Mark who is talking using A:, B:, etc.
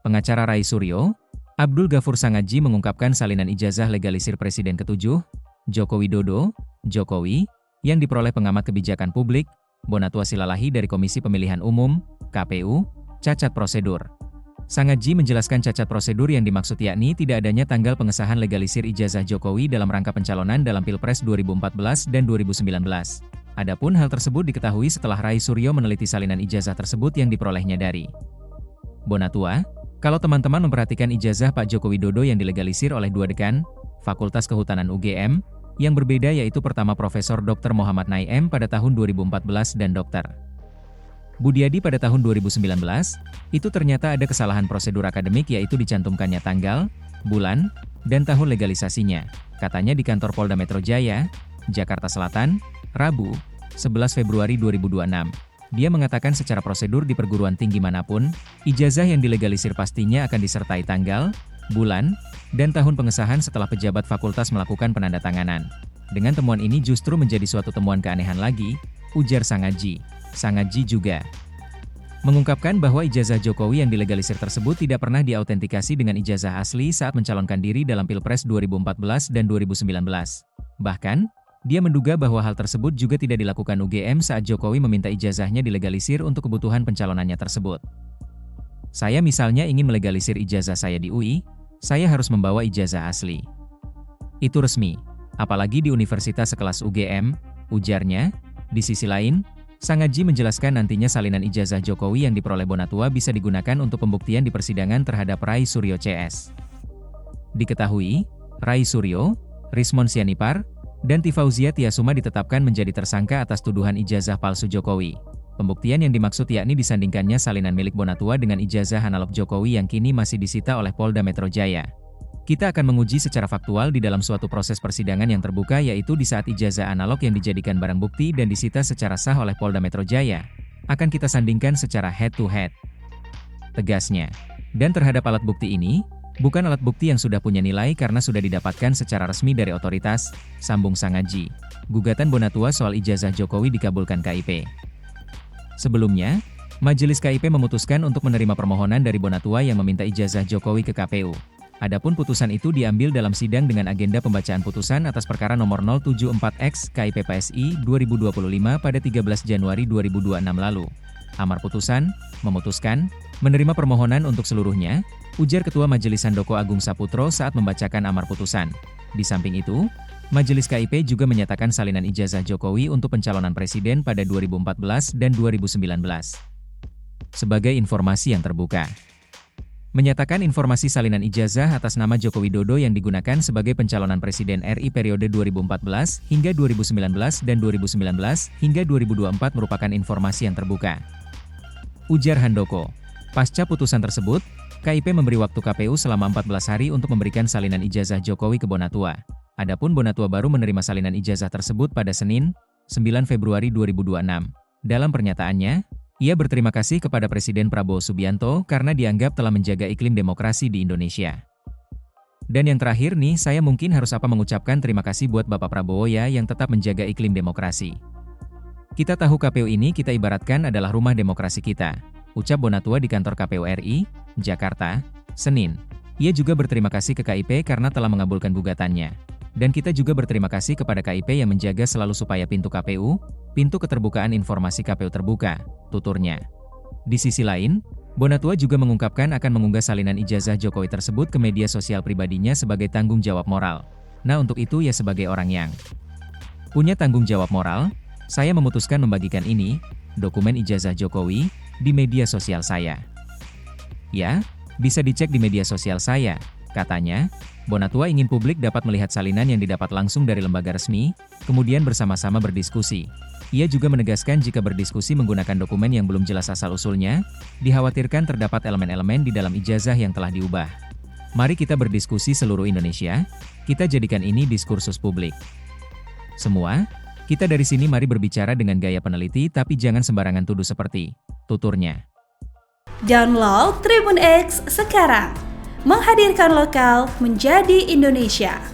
A: Pengacara Rai Suryo, Abdul Ghafur Sangadji mengungkapkan salinan ijazah legalisir Presiden ke-7, Joko Widodo, Jokowi, yang diperoleh pengamat kebijakan publik, Bonatua Silalahi dari Komisi Pemilihan Umum, KPU, cacat prosedur. Sangadji menjelaskan cacat prosedur yang dimaksud yakni tidak adanya tanggal pengesahan legalisir ijazah Jokowi dalam rangka pencalonan dalam Pilpres 2014 dan 2019. Adapun hal tersebut diketahui setelah Rai Suryo meneliti salinan ijazah tersebut yang diperolehnya dari Bonatua. Kalau teman-teman memperhatikan ijazah Pak Joko Widodo yang dilegalisir oleh dua dekan, Fakultas Kehutanan UGM, yang berbeda yaitu pertama Profesor Dr. Muhammad Naim pada tahun 2014 dan Dr. Budiadi pada tahun 2019, itu ternyata ada kesalahan prosedur akademik yaitu dicantumkannya tanggal, bulan, dan tahun legalisasinya, katanya di kantor Polda Metro Jaya, Jakarta Selatan, Rabu, 11 Februari 2026. Dia mengatakan secara prosedur di perguruan tinggi manapun, ijazah yang dilegalisir pastinya akan disertai tanggal, bulan, dan tahun pengesahan setelah pejabat fakultas melakukan penandatanganan. Dengan temuan ini justru menjadi suatu temuan keanehan lagi, ujar Sangadji. Sangadji juga mengungkapkan bahwa ijazah Jokowi yang dilegalisir tersebut tidak pernah diautentikasi dengan ijazah asli saat mencalonkan diri dalam Pilpres 2014 dan 2019. Bahkan, dia menduga bahwa hal tersebut juga tidak dilakukan UGM saat Jokowi meminta ijazahnya dilegalisir untuk kebutuhan pencalonannya tersebut. Saya misalnya ingin melegalisir ijazah saya di UI, saya harus membawa ijazah asli. Itu resmi, apalagi di universitas sekelas UGM, ujarnya. Di sisi lain, Sangadji menjelaskan nantinya salinan ijazah Jokowi yang diperoleh Bonatua bisa digunakan untuk pembuktian di persidangan terhadap Rai Suryo CS. Diketahui, Rai Suryo, Rismon Sianipar, dan Tifauzia Tiasuma ditetapkan menjadi tersangka atas tuduhan ijazah palsu Jokowi. Pembuktian yang dimaksud yakni disandingkannya salinan milik Bonatua dengan ijazah analog Jokowi yang kini masih disita oleh Polda Metro Jaya. Kita akan menguji secara faktual di dalam suatu proses persidangan yang terbuka yaitu di saat ijazah analog yang dijadikan barang bukti dan disita secara sah oleh Polda Metro Jaya, akan kita sandingkan secara head to head, tegasnya. Dan terhadap alat bukti ini, bukan alat bukti yang sudah punya nilai karena sudah didapatkan secara resmi dari otoritas, sambung Sangadji. Gugatan Bonatua soal ijazah Jokowi dikabulkan KIP. Sebelumnya, Majelis KIP memutuskan untuk menerima permohonan dari Bonatua yang meminta ijazah Jokowi ke KPU. Adapun putusan itu diambil dalam sidang dengan agenda pembacaan putusan atas perkara nomor 074X KIP PSI 2025 pada 13 Januari 2026 lalu. Amar putusan, memutuskan, menerima permohonan untuk seluruhnya, ujar Ketua Majelis Handoko Agung Saputro saat membacakan amar putusan. Di samping itu, Majelis KIP juga menyatakan salinan ijazah Jokowi untuk pencalonan presiden pada 2014 dan 2019. Sebagai informasi yang terbuka, menyatakan informasi salinan ijazah atas nama Joko Widodo yang digunakan sebagai pencalonan presiden RI periode 2014 hingga 2019 dan 2019 hingga 2024 merupakan informasi yang terbuka, ujar Handoko. Pasca putusan tersebut, KIP memberi waktu KPU selama 14 hari untuk memberikan salinan ijazah Jokowi ke Bonatua. Adapun Bonatua baru menerima salinan ijazah tersebut pada Senin, 9 Februari 2026. Dalam pernyataannya, ia berterima kasih kepada Presiden Prabowo Subianto karena dianggap telah menjaga iklim demokrasi di Indonesia. Dan yang terakhir nih, saya mungkin harus mengucapkan terima kasih buat Bapak Prabowo ya yang tetap menjaga iklim demokrasi. Kita tahu KPU ini kita ibaratkan adalah rumah demokrasi kita, ucap Bonatua di kantor KPU RI, Jakarta, Senin. Ia juga berterima kasih ke KIP karena telah mengabulkan gugatannya. Dan kita juga berterima kasih kepada KIP yang menjaga selalu supaya pintu KPU, pintu keterbukaan informasi KPU terbuka, tuturnya. Di sisi lain, Bonatua juga mengungkapkan akan mengunggah salinan ijazah Jokowi tersebut ke media sosial pribadinya sebagai tanggung jawab moral. Nah untuk itu ya sebagai orang yang punya tanggung jawab moral, saya memutuskan membagikan ini, dokumen ijazah Jokowi, di media sosial saya. Ya, bisa dicek di media sosial saya, katanya. Bonatua ingin publik dapat melihat salinan yang didapat langsung dari lembaga resmi, kemudian bersama-sama berdiskusi. Ia juga menegaskan jika berdiskusi menggunakan dokumen yang belum jelas asal-usulnya, dikhawatirkan terdapat elemen-elemen di dalam ijazah yang telah diubah. Mari kita berdiskusi seluruh Indonesia, kita jadikan ini diskursus publik. Semua, kita dari sini mari berbicara dengan gaya peneliti tapi jangan sembarangan tuduh seperti, tuturnya.
B: Download Tribun X sekarang. Menghadirkan lokal menjadi Indonesia.